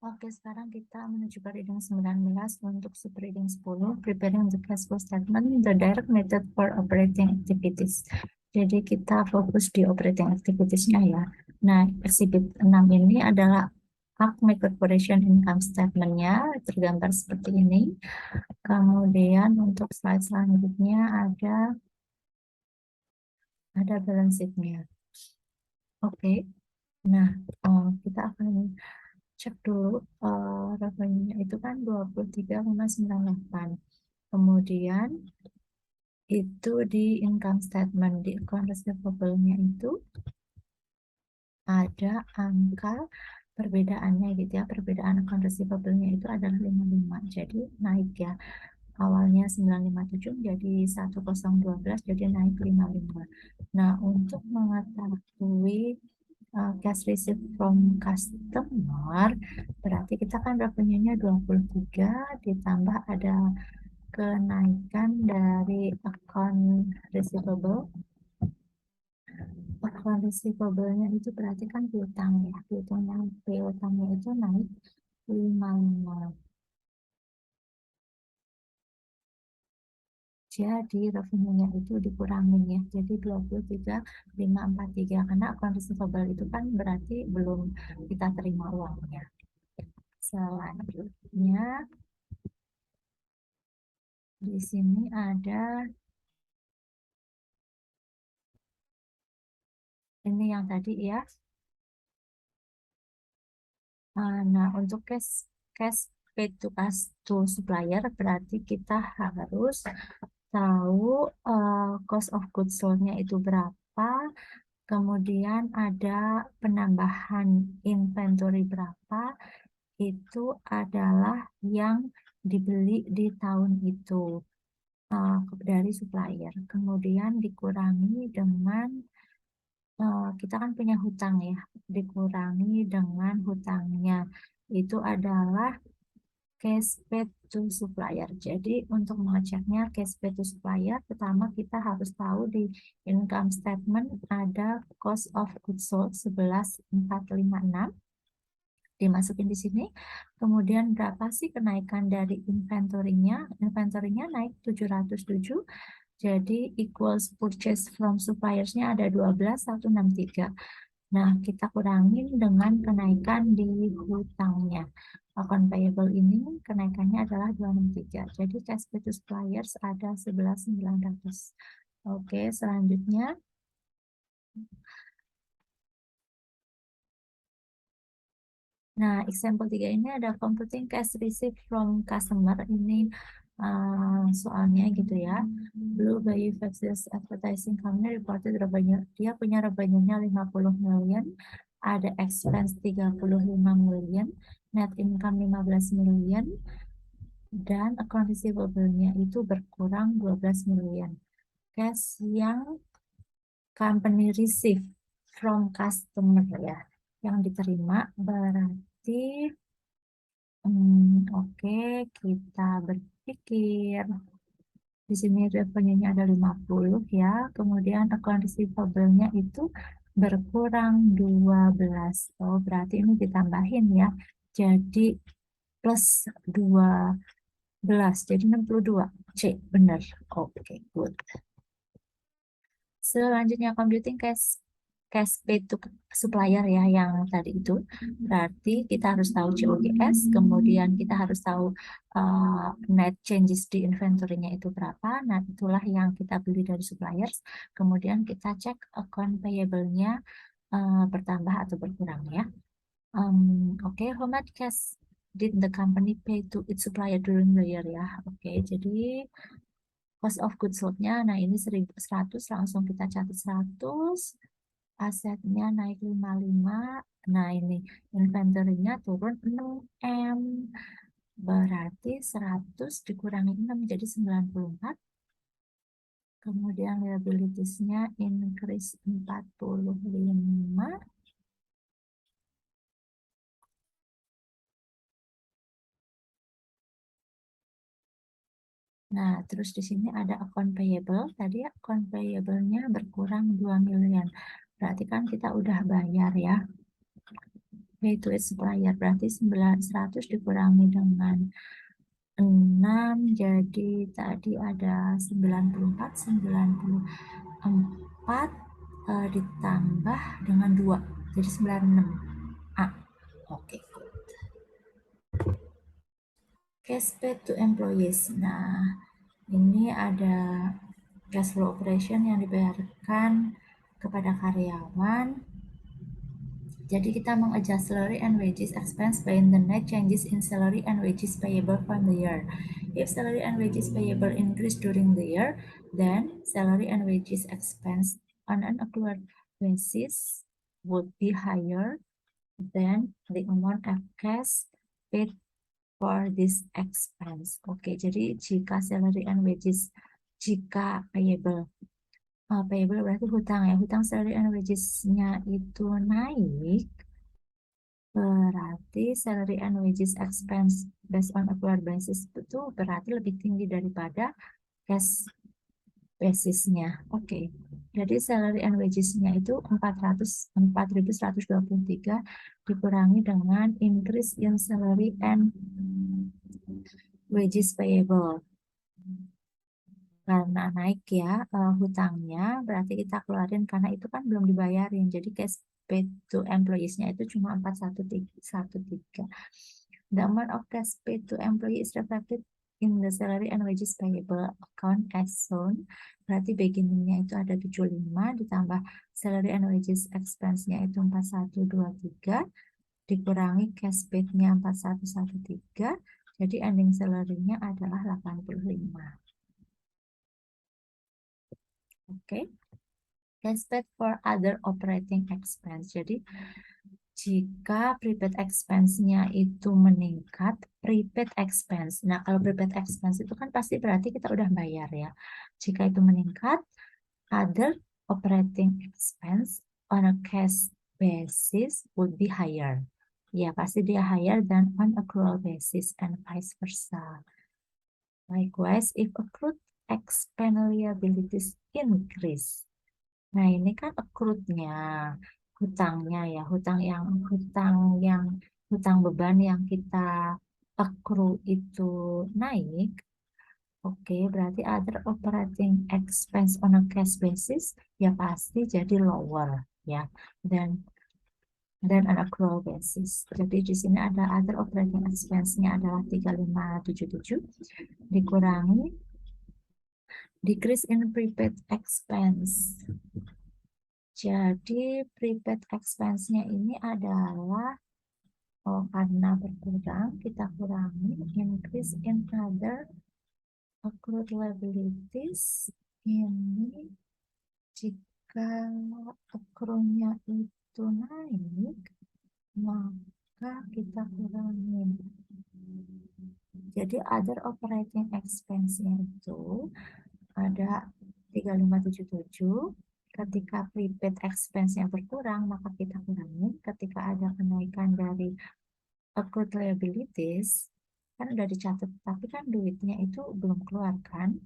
Oke, sekarang kita menuju ke reading 19 untuk subreading 10, preparing the cash flow statement, the direct method for operating activities. Jadi kita fokus di operating activities-nya ya. Nah, exhibit 6 ini adalah Acme Corporation Income Statement-nya, tergambar seperti ini. Kemudian untuk slide selanjutnya ada balance sheet-nya. Oke, nah kita akan cek dulu revenue-nya itu kan 23,98. Kemudian itu di income statement, di account receivable-nya itu ada angka perbedaannya gitu ya. Perbedaan account receivable-nya itu adalah 55. Jadi naik ya. Awalnya 957 jadi 1012 jadi naik 55. Nah, untuk mengetahui cash receipt from customer, berarti kita kan revenue-nya 23 ditambah ada kenaikan dari account receivable. Account receivable-nya itu berarti kan piutang ya. Piutangnya itu naik 55. Jadi revenue-nya itu dikurangin ya. Jadi 23.543 karena account receivable itu kan berarti belum kita terima uangnya. Selanjutnya di sini ada ini yang tadi ya. Nah, untuk cash paid to supplier berarti kita harus tahu cost of goods sold-nya itu berapa, kemudian ada penambahan inventory berapa, itu adalah yang dibeli di tahun itu dari supplier. Kemudian dikurangi dengan kita kan punya hutang ya, dikurangi dengan hutangnya itu adalah cash paid to supplier. Jadi untuk mengeceknya cash paid to supplier, pertama kita harus tahu di income statement ada cost of goods sold 11.456 dimasukin di sini. Kemudian berapa sih kenaikan dari inventory-nya? Inventory-nya naik 707. Jadi equals purchase from suppliers-nya ada 12.163. Nah, kita kurangin dengan kenaikan di hutangnya. Account payable ini kenaikannya adalah 263. Jadi cash paid to suppliers ada 11.900. Oke, selanjutnya nah, example 3 ini ada computing cash receipt from customer. Ini soalnya gitu ya. Blue Bayou Texas Advertising Company reported revenue. Dia punya revenue-nya 50 million. Ada expense 35 million. Net income 15 million. Dan account receivable-nya itu berkurang 12 million. Cash yang company receive from customer ya. Yang diterima berarti oke, kita berpikir di sini revenue-nya ada 50 ya, kemudian account receivable-nya itu berkurang 12. Oh, berarti ini ditambahin ya. Jadi plus 12, jadi 62. C, benar. Oke, good. Selanjutnya computing cash paid to supplier ya yang tadi itu. Berarti kita harus tahu COGS, kemudian kita harus tahu net changes di inventory-nya itu berapa. Nah, itulah yang kita beli dari suppliers. Kemudian kita cek account payable-nya bertambah atau berkurang ya. Oke, how much cash did the company pay to its supplier during the year ya. Oke, jadi cost of goods sold-nya, nah ini 1.100, langsung kita catat 100. Asetnya naik 55. Nah ini inventory-nya turun 6M. Berarti 100 dikurangi 6 jadi 94. Kemudian liabilities-nya increase 45. Nah, terus di sini ada account payable. Tadi account payable-nya berkurang 2 million. Berarti kan kita udah bayar ya. pay to its supplier. Berarti 100 dikurangi dengan 6, jadi tadi ada 94 ditambah dengan 2, jadi 96. Oke. Cash paid to employees. Nah, ini ada cash flow operation yang dibayarkan kepada karyawan. Jadi kita mengadjust salary and wages expense by the net changes in salary and wages payable from the year. If salary and wages payable increase during the year, then salary and wages expense on an accrual basis would be higher than the amount of cash paid for this expense. Oke, jadi jika salary and wages, jika payable, payable berarti hutang ya, hutang salary and wages-nya itu naik, berarti salary and wages expense based on accrual basis itu berarti lebih tinggi daripada cash basisnya. Oke. Jadi salary and wages-nya itu 4.123 dikurangi dengan increase in salary and wages payable. Karena naik ya hutangnya, berarti kita keluarin karena itu kan belum dibayarin. Jadi cash paid to employees-nya itu cuma 4.113. The amount of cash paid to employee is reflected in the salary and wages payable account as shown. Berarti beginning-nya itu ada 75 ditambah salary and wages expense-nya itu 4123 dikurangi cash paid-nya 4113. Jadi ending salary-nya adalah 85. Oke. Cash paid for other operating expense. Jadi jika prepaid expense-nya itu meningkat, prepaid expense. Nah, kalau prepaid expense itu kan pasti berarti kita udah bayar ya. Jika itu meningkat, other operating expense on a cash basis would be higher. Ya, pasti dia higher than on accrual basis and vice versa. Likewise, if accrued expense liabilities increase. Nah, ini kan accrued-nya, hutangnya ya, hutang beban yang kita accrue itu naik. Oke, berarti other operating expense on a cash basis ya pasti jadi lower ya dan an accrual basis. Jadi di sini ada other operating expense-nya adalah 3577 dikurangi decrease in prepaid expense. Jadi prepaid expense-nya ini adalah karena berkurang, kita kurangi increase in other accrued liabilities. Ini jika accrued-nya itu naik, maka kita kurangi. Jadi other operating expense-nya itu ada 3577. Ketika prepaid expense-nya berkurang, maka kita kurangi. Ketika ada kenaikan dari accrued liabilities, kan udah dicatat, tapi kan duitnya itu belum keluar kan,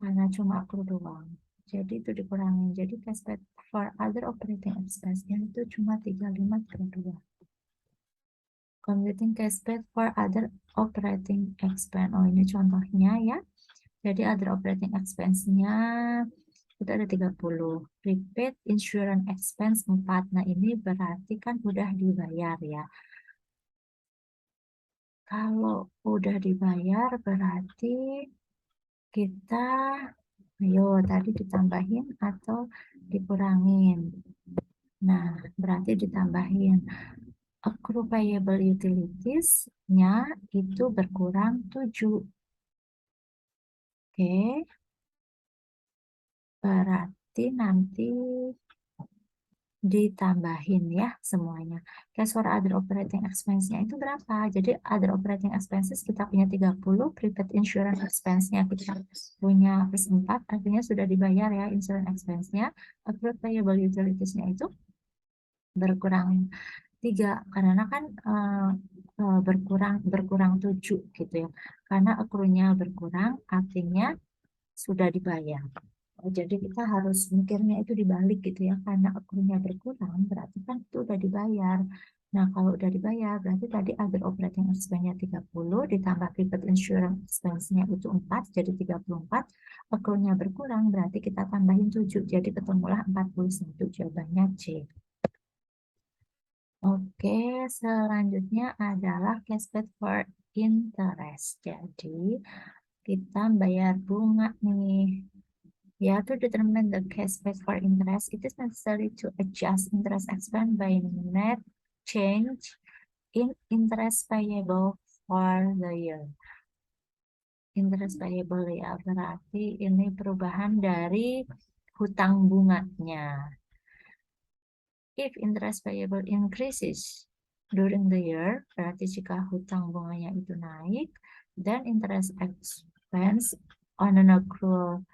karena cuma accrued doang. Jadi itu dikurangin. Jadi cash paid for other operating expense-nya itu cuma 3532. Computing cash paid for other operating expense. Oh, ini contohnya ya. Jadi other operating expense-nya itu ada 30. Prepaid insurance expense 4. Nah, ini berarti kan udah dibayar ya. Kalau udah dibayar berarti kita, ayo tadi ditambahin atau dikurangin. Nah, berarti ditambahin. Accrue payable utilities-nya itu berkurang 7. Oke. Berarti nanti ditambahin ya semuanya. Cash for other operating expense-nya itu berapa? Jadi other operating expenses kita punya 30, prepaid insurance expense-nya kita punya plus 4, artinya sudah dibayar ya insurance expense-nya. Accrued payable utilities-nya itu berkurang 3, karena kan berkurang 7 gitu ya. Karena accrued-nya berkurang, artinya sudah dibayar. Jadi kita harus mikirnya itu dibalik gitu ya, karena accrued-nya berkurang berarti kan itu udah dibayar. Nah, kalau udah dibayar, berarti tadi other operating expense-nya 30, ditambah private insurance expense-nya itu 4, jadi 34. Accrual-nya berkurang, berarti kita tambahin 7, jadi ketemulah 41. Jawabannya C. Oke, selanjutnya adalah cash paid for interest. Jadi, kita bayar bunga nih. Ya, to determine the cash paid for interest, it is necessary to adjust interest expense by net change in interest payable for the year. Interest payable ya, berarti ini perubahan dari hutang bunganya. If interest payable increases during the year, berarti jika hutang bunganya itu naik, then interest expense on an accrual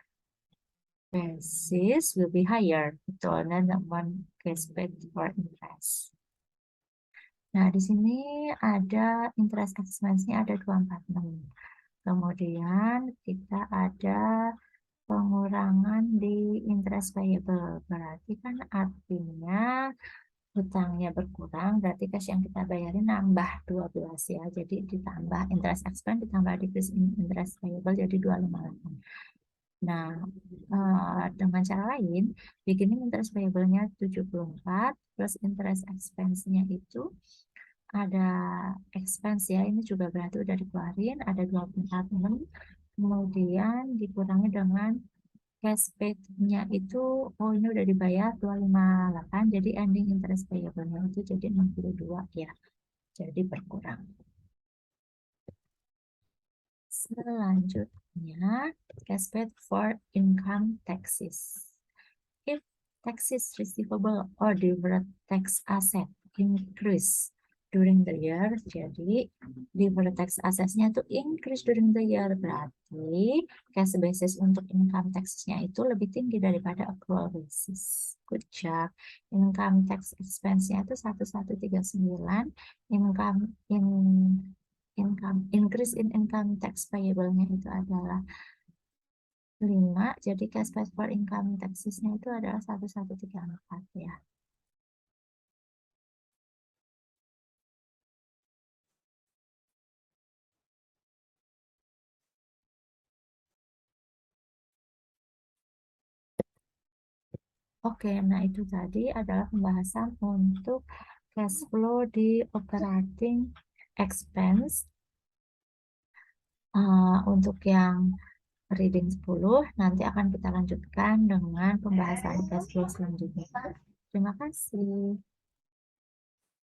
basis will be higher, betul, than the one cash paid for interest. Nah, di sini ada interest expense-nya ada 246. Kemudian kita ada pengurangan di interest payable. Berarti kan artinya hutangnya berkurang, berarti cash yang kita bayarin nambah 12 ya. Jadi ditambah interest expense ditambah decrease in interest payable jadi 258. Nah, dengan cara lain, beginning interest payable-nya 74 plus interest expense-nya itu ada expense ya, ini juga berarti udah dikeluarin, ada 246, kemudian dikurangi dengan cash paid-nya itu, oh ini udah dibayar 258, jadi ending interest payable-nya itu jadi 62 ya, jadi berkurang. Selanjutnya, cash paid for income taxes. If taxes receivable or deferred tax asset increase during the year, jadi deferred tax assetnya itu increase during the year, berarti cash basis untuk income taxnya itu lebih tinggi daripada accrual basis. Good job. Income tax expense-nya itu 1139, income increase in income tax payable-nya itu adalah 5, jadi cash paid for income taxes-nya itu adalah 1134 ya. Oke, nah itu tadi adalah pembahasan untuk cash flow di operating expense. Untuk yang reading 10, nanti akan kita lanjutkan dengan pembahasan cash flow selanjutnya. Terima kasih.